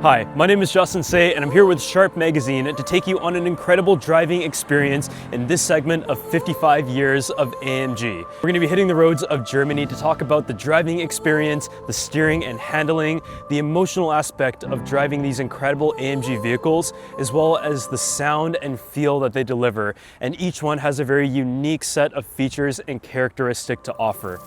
Hi, my name is Justin Say, and I'm here with Sharp Magazine to take you on an incredible driving experience in this segment of 55 years of AMG. We're going to be hitting the roads of Germany to talk about the driving experience, the steering and handling, the emotional aspect of driving these incredible AMG vehicles, as well as the sound and feel that they deliver. And each one has a very unique set of features and characteristic to offer.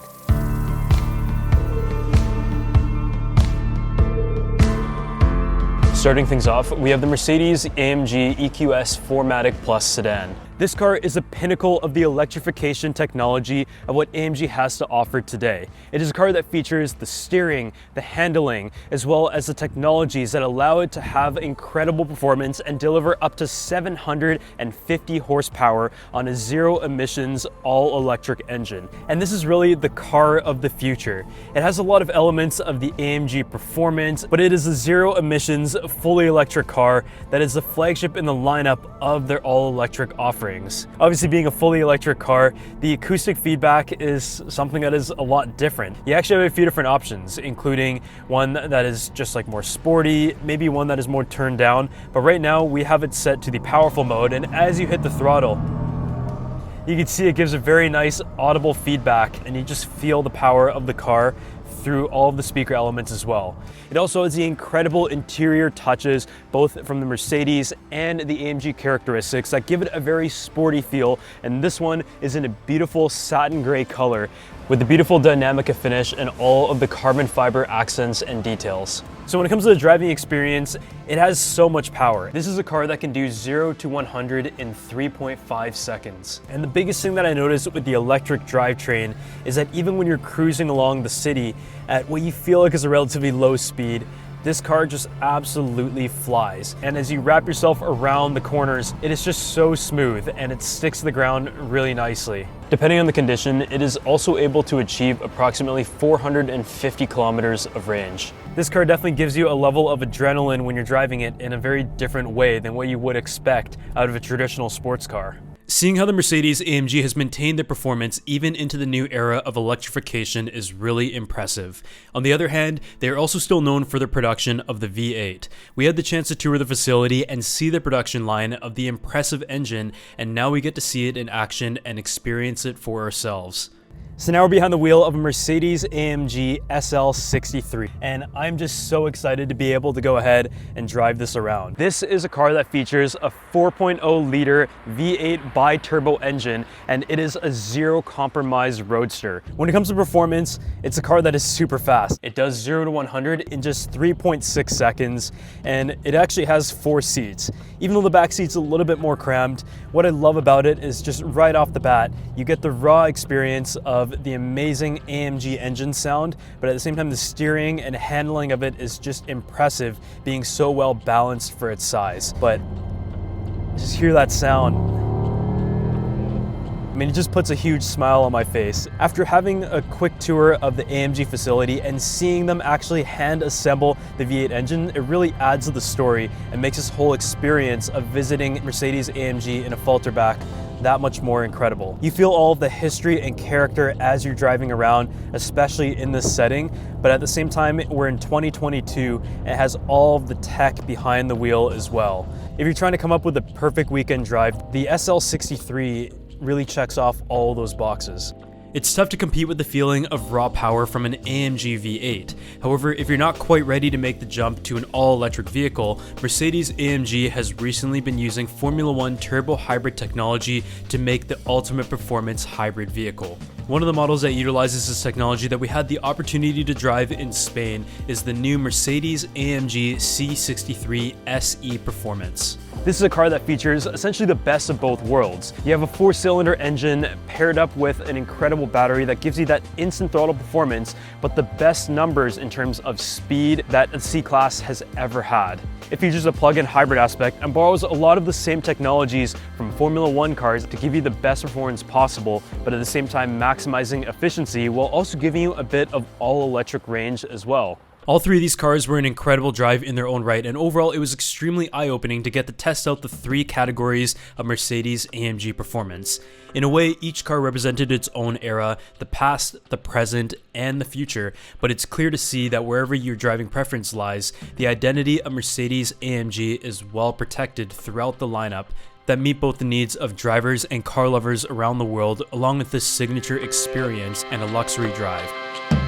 Starting things off, we have the Mercedes-AMG EQS 4MATIC Plus sedan. This car is a pinnacle of the electrification technology of what AMG has to offer today. It is a car that features the steering, the handling, as well as the technologies that allow it to have incredible performance and deliver up to 750 horsepower on a zero-emissions, all-electric engine. And this is really the car of the future. It has a lot of elements of the AMG performance, but it is a zero-emissions, fully electric car that is the flagship in the lineup of their all-electric offering. Obviously, being a fully electric car, the acoustic feedback is something that is a lot different. You actually have a few different options, including one that is just like more sporty, maybe one that is more turned down, but right now we have it set to the powerful mode, and as you hit the throttle, you can see it gives a very nice audible feedback, and you just feel the power of the car through all of the speaker elements as well. It also has the incredible interior touches, both from the Mercedes and the AMG characteristics that give it a very sporty feel, and this one is in a beautiful satin gray color with the beautiful Dynamica finish and all of the carbon fiber accents and details. So when it comes to the driving experience, it has so much power. This is a car that can do 0 to 100 in 3.5 seconds. And the biggest thing that I noticed with the electric drivetrain is that even when you're cruising along the city at what you feel like is a relatively low speed, this car just absolutely flies. And as you wrap yourself around the corners, it is just so smooth and it sticks to the ground really nicely. Depending on the condition, it is also able to achieve approximately 450 kilometers of range. This car definitely gives you a level of adrenaline when you're driving it in a very different way than what you would expect out of a traditional sports car. Seeing how the Mercedes-AMG has maintained their performance even into the new era of electrification is really impressive. On the other hand, they are also still known for their production of the V8. We had the chance to tour the facility and see the production line of the impressive engine, and now we get to see it in action and experience it for ourselves. So now we're behind the wheel of a Mercedes-AMG SL 63, and I'm just so excited to be able to go ahead and drive this around. This is a car that features a 4.0 liter V8 bi-turbo engine, and it is a zero compromise roadster. When it comes to performance, it's a car that is super fast. It does 0 to 100 in just 3.6 seconds, and it actually has 4 seats. Even though the back seat's a little bit more crammed, what I love about it is just right off the bat, you get the raw experience of the amazing AMG engine sound, but at the same time the steering and handling of it is just impressive, being so well balanced for its size. But just hear that sound. I mean, it just puts a huge smile on my face. After having a quick tour of the AMG facility and seeing them actually hand assemble the V8 engine, it really adds to the story and makes this whole experience of visiting Mercedes-AMG in a falterback that much more incredible. You feel all of the history and character as you're driving around, especially in this setting, but at the same time, we're in 2022 and it has all of the tech behind the wheel as well. If you're trying to come up with the perfect weekend drive, the SL63 really checks off all those boxes. It's tough to compete with the feeling of raw power from an AMG V8. However, if you're not quite ready to make the jump to an all-electric vehicle, Mercedes-AMG has recently been using Formula One turbo hybrid technology to make the ultimate performance hybrid vehicle. One of the models that utilizes this technology that we had the opportunity to drive in Spain is the new Mercedes-AMG C63 SE Performance. This is a car that features essentially the best of both worlds. You have a 4-cylinder engine paired up with an incredible battery that gives you that instant throttle performance, but the best numbers in terms of speed that a C-Class has ever had. It features a plug-in hybrid aspect and borrows a lot of the same technologies from Formula One cars to give you the best performance possible, but at the same time maximizing efficiency while also giving you a bit of all-electric range as well. All three of these cars were an incredible drive in their own right, and overall it was extremely eye-opening to get to test out the three categories of Mercedes-AMG performance. In a way, each car represented its own era, the past, the present, and the future, but it's clear to see that wherever your driving preference lies, the identity of Mercedes-AMG is well protected throughout the lineup that meet both the needs of drivers and car lovers around the world, along with this signature experience and a luxury drive.